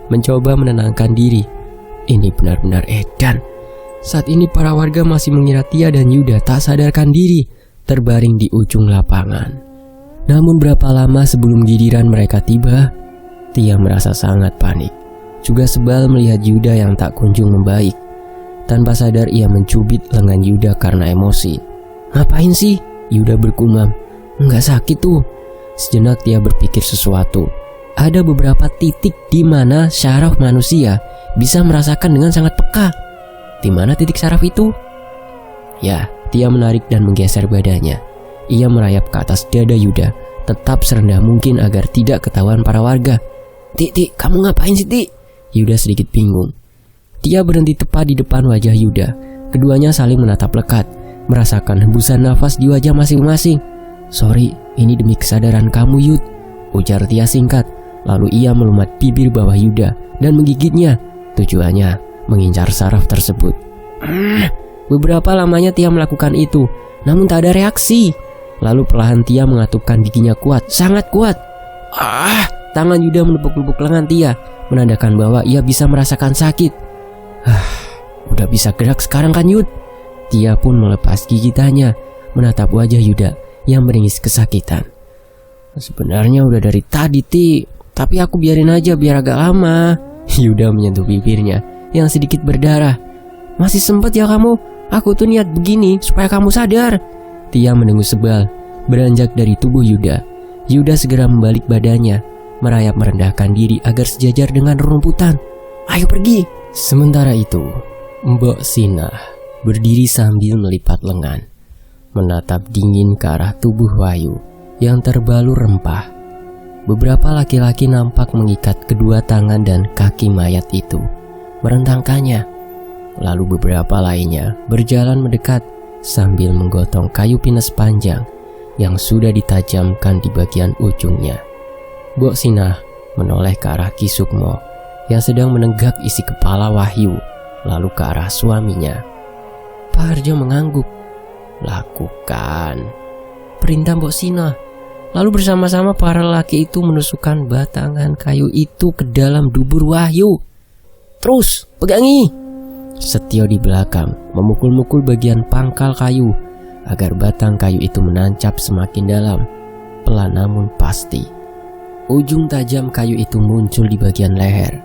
Speaker 1: mencoba menenangkan diri. Ini benar-benar edan. Saat ini para warga masih mengira Tia dan Yuda tak sadarkan diri, terbaring di ujung lapangan. Namun berapa lama sebelum giliran mereka tiba, Tia merasa sangat panik, juga sebal melihat Yuda yang tak kunjung membaik. Tanpa sadar ia mencubit lengan Yuda karena emosi. Ngapain sih? Yuda bergumam. Enggak sakit tuh. Sejenak Tia berpikir sesuatu. Ada beberapa titik di mana syaraf manusia bisa merasakan dengan sangat peka. Di mana titik syaraf itu? Ya, Tia menarik dan menggeser badannya. Ia merayap ke atas dada Yuda, tetap serendah mungkin agar tidak ketahuan para warga. Tik, kamu ngapain sih, Tik? Yuda sedikit bingung. Tia berhenti tepat di depan wajah Yuda. Keduanya saling menatap lekat, merasakan hembusan nafas di wajah masing-masing. Sorry, ini demi kesadaran kamu, Yud, ujar Tia singkat. Lalu ia melumat bibir bawah Yuda dan menggigitnya. Tujuannya mengincar saraf tersebut. Beberapa lamanya Tia melakukan itu, namun tak ada reaksi. Lalu perlahan Tia mengatupkan giginya kuat, sangat kuat. Tangan Yuda menepuk-nepuk lengan Tia, menandakan bahwa ia bisa merasakan sakit. Udah bisa gerak sekarang kan, Yud? Tia pun melepas gigitannya, menatap wajah Yuda yang meringis kesakitan. Sebenarnya udah dari tadi, Ti, tapi aku biarin aja biar agak lama. Yuda menyentuh bibirnya yang sedikit berdarah. Masih sempat ya kamu? Aku tuh niat begini supaya kamu sadar. Tia mendengus sebal, beranjak dari tubuh Yuda. Yuda segera membalik badannya, merayap merendahkan diri agar sejajar dengan rerumputan. Ayo pergi. Sementara itu, Mbok Sinah berdiri sambil melipat lengan, menatap dingin ke arah tubuh Wahyu yang terbalur rempah. Beberapa laki-laki nampak mengikat kedua tangan dan kaki mayat itu, merentangkannya. Lalu beberapa lainnya berjalan mendekat sambil menggotong kayu pinus panjang yang sudah ditajamkan di bagian ujungnya. Mbok Sinah menoleh ke arah Ki Sukmo yang sedang menenggak isi kepala Wahyu, lalu ke arah suaminya. Pak Harjo mengangguk. Lakukan, perintah Mbok Sinah. Lalu bersama-sama para lelaki itu menusukkan batangan kayu itu ke dalam dubur Wahyu. Terus, pegangi. Setio di belakang memukul-mukul bagian pangkal kayu agar batang kayu itu menancap semakin dalam, pelan namun pasti. Ujung tajam kayu itu muncul di bagian leher.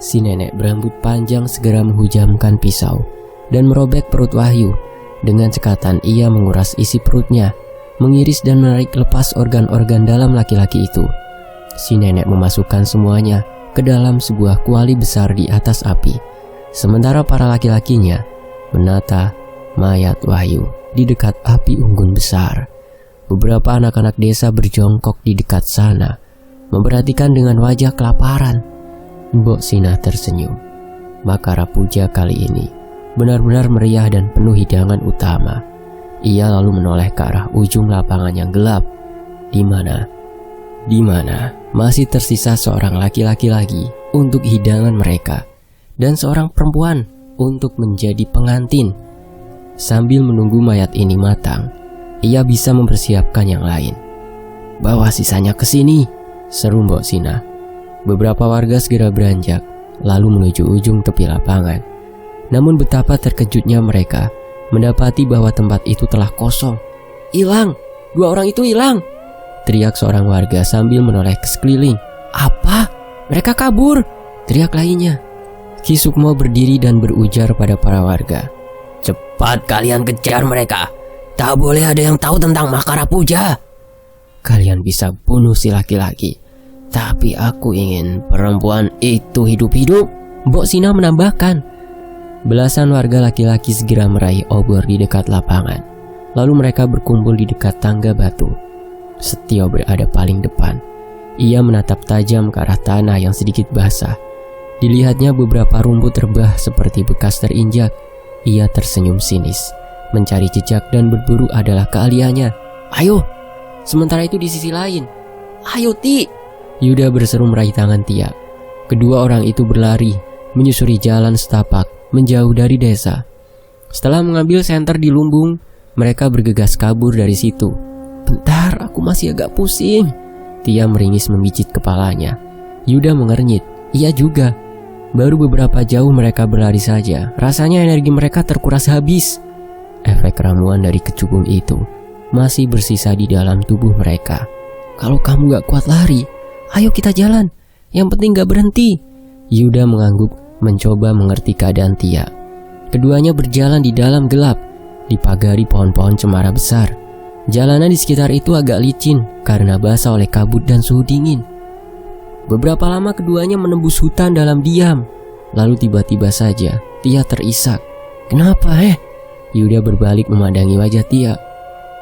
Speaker 1: Si nenek berambut panjang segera menghujamkan pisau dan merobek perut Wahyu. Dengan cekatan ia menguras isi perutnya, mengiris dan menarik lepas organ-organ dalam laki-laki itu. Si nenek memasukkan semuanya ke dalam sebuah kuali besar di atas api, sementara para laki-lakinya menata mayat Wahyu di dekat api unggun besar. Beberapa anak-anak desa berjongkok di dekat sana, memperhatikan dengan wajah kelaparan. Mbok Sinah tersenyum. Makara puja kali ini benar-benar meriah dan penuh hidangan utama. Ia lalu menoleh ke arah ujung lapangan yang gelap, di mana masih tersisa seorang laki-laki lagi untuk hidangan mereka dan seorang perempuan untuk menjadi pengantin. Sambil menunggu mayat ini matang, ia bisa mempersiapkan yang lain. Bawa sisanya ke sini, seru Mbok Sinah. Beberapa warga segera beranjak, lalu menuju ujung tepi lapangan. Namun betapa terkejutnya mereka mendapati bahwa tempat itu telah kosong. Hilang, 2 orang itu hilang, teriak seorang warga sambil menoleh ke sekeliling. Apa? Mereka kabur, teriak lainnya. Ki Sukmo berdiri dan berujar pada para warga. Cepat kalian kejar mereka. Tak boleh ada yang tahu tentang Makara Puja. Kalian bisa bunuh si laki-laki, tapi aku ingin perempuan itu hidup-hidup, Mbok Sinah menambahkan. Belasan warga laki-laki segera meraih obor di dekat lapangan. Lalu mereka berkumpul di dekat tangga batu. Setio berada paling depan. Ia menatap tajam ke arah tanah yang sedikit basah. Dilihatnya beberapa rumput rebah seperti bekas terinjak. Ia tersenyum sinis. Mencari jejak dan berburu adalah keahliannya. Ayo! Sementara itu di sisi lain. Ayo, Ti! Yuda berseru meraih tangan Tia. Kedua orang itu berlari, menyusuri jalan setapak menjauh dari desa. Setelah mengambil senter di lumbung, mereka bergegas kabur dari situ. "Bentar, aku masih agak pusing." Tia meringis memijit kepalanya. Yuda mengernyit. "Iya juga." Baru beberapa jauh mereka berlari saja. Rasanya energi mereka terkuras habis. Efek ramuan dari kecubung itu masih bersisa di dalam tubuh mereka. "Kalau kamu gak kuat lari, ayo kita jalan. Yang penting gak berhenti." Yuda mengangguk, mencoba mengerti keadaan Tia. Keduanya berjalan di dalam gelap, dipagari pohon-pohon cemara besar. Jalanan di sekitar itu agak licin karena basah oleh kabut dan suhu dingin. Beberapa lama keduanya menembus hutan dalam diam. Lalu tiba-tiba saja Tia terisak. "Kenapa Yuda berbalik memandangi wajah Tia.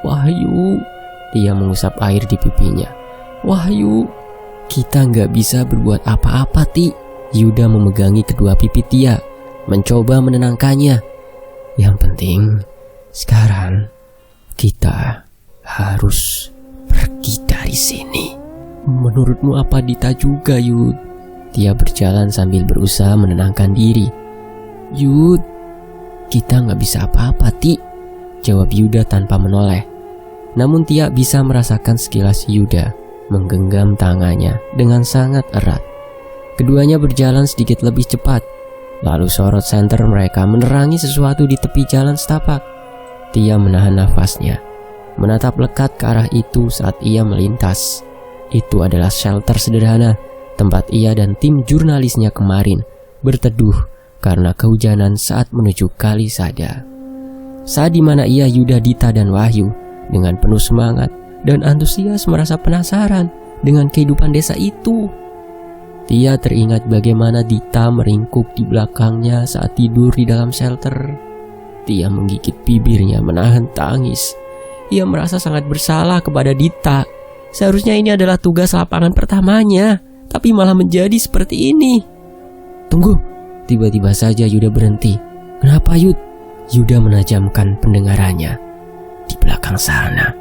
Speaker 1: "Wahyu." Tia mengusap air di pipinya. "Wahyu, kita gak bisa berbuat apa-apa, Ti." Yuda memegangi kedua pipi Tia, mencoba menenangkannya. "Yang penting sekarang kita harus pergi dari sini." "Menurutmu apa Dita juga, Yud?" Tia berjalan sambil berusaha menenangkan diri. "Yud, kita gak bisa apa-apa, Ti," jawab Yuda tanpa menoleh. Namun Tia bisa merasakan sekilas Yuda menggenggam tangannya dengan sangat erat. Keduanya berjalan sedikit lebih cepat. Lalu sorot senter mereka menerangi sesuatu di tepi jalan setapak. Tia menahan nafasnya, menatap lekat ke arah itu saat ia melintas. Itu adalah shelter sederhana, tempat ia dan tim jurnalisnya kemarin berteduh karena kehujanan saat menuju Kali Sada. Saat dimana ia, Yuda, Dita, dan Wahyu dengan penuh semangat dan antusias merasa penasaran dengan kehidupan desa itu. Tia teringat bagaimana Dita meringkuk di belakangnya saat tidur di dalam shelter. Tia menggigit bibirnya menahan tangis. Ia merasa sangat bersalah kepada Dita. Seharusnya ini adalah tugas lapangan pertamanya, tapi malah menjadi seperti ini. "Tunggu." Tiba-tiba saja Yuda berhenti. "Kenapa, Yud?" Yuda menajamkan pendengarannya. Di belakang sana,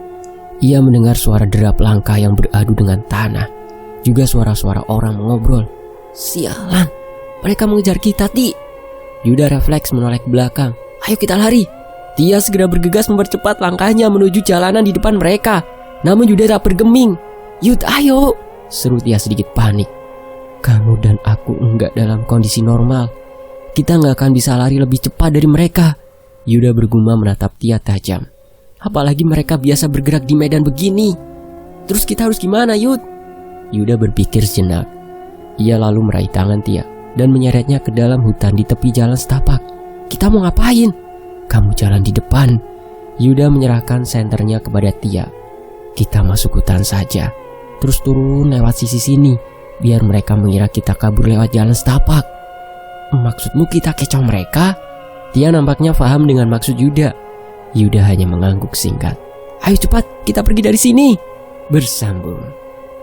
Speaker 1: ia mendengar suara derap langkah yang beradu dengan tanah. Juga suara-suara orang mengobrol. "Sialan, mereka mengejar kita, Ti." Yuda refleks menoleh ke belakang. "Ayo kita lari." Tia segera bergegas mempercepat langkahnya menuju jalanan di depan mereka. Namun Yuda tak bergeming. "Yud, ayo," seru Tia sedikit panik. "Kamu dan aku enggak dalam kondisi normal. Kita enggak akan bisa lari lebih cepat dari mereka." Yuda bergumam menatap Tia tajam. "Apalagi mereka biasa bergerak di medan begini. Terus kita harus gimana, Yud?" Yuda berpikir sejenak. Ia lalu meraih tangan Tia dan menyeretnya ke dalam hutan di tepi jalan setapak. "Kita mau ngapain?" "Kamu jalan di depan." Yuda menyerahkan senternya kepada Tia. "Kita masuk hutan saja, terus turun lewat sisi sini, biar mereka mengira kita kabur lewat jalan setapak." "Maksudmu kita kecoh mereka?" Tia nampaknya paham dengan maksud Yuda. Yuda hanya mengangguk singkat. "Ayo cepat, kita pergi dari sini." Bersambung.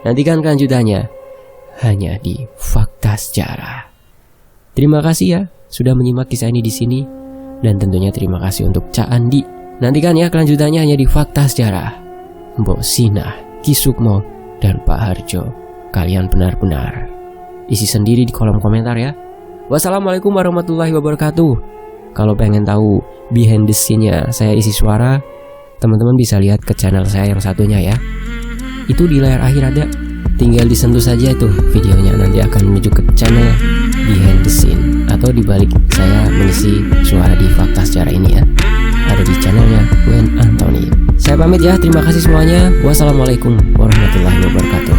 Speaker 1: Nantikan kelanjutannya hanya di Fakta Sejarah. Terima kasih ya sudah menyimak kisah ini di sini, dan tentunya terima kasih untuk Cak Andi. Nantikan ya kelanjutannya hanya di Fakta Sejarah. Mbok Sinah, Ki Sukmo, dan Pak Harjo, kalian benar-benar isi sendiri di kolom komentar ya. Wassalamualaikum warahmatullahi wabarakatuh. Kalau pengen tahu behind the scene-nya saya isi suara, teman-teman bisa lihat ke channel saya yang satunya ya. Itu di layar akhir ada. Tinggal disentuh saja itu videonya, nanti akan menuju ke channel behind the scene atau dibalik saya mengisi suara di Fakta Sejarah ini ya. Ada di channelnya Wen Anthony. Saya pamit ya, terima kasih semuanya. Wassalamualaikum warahmatullahi wabarakatuh.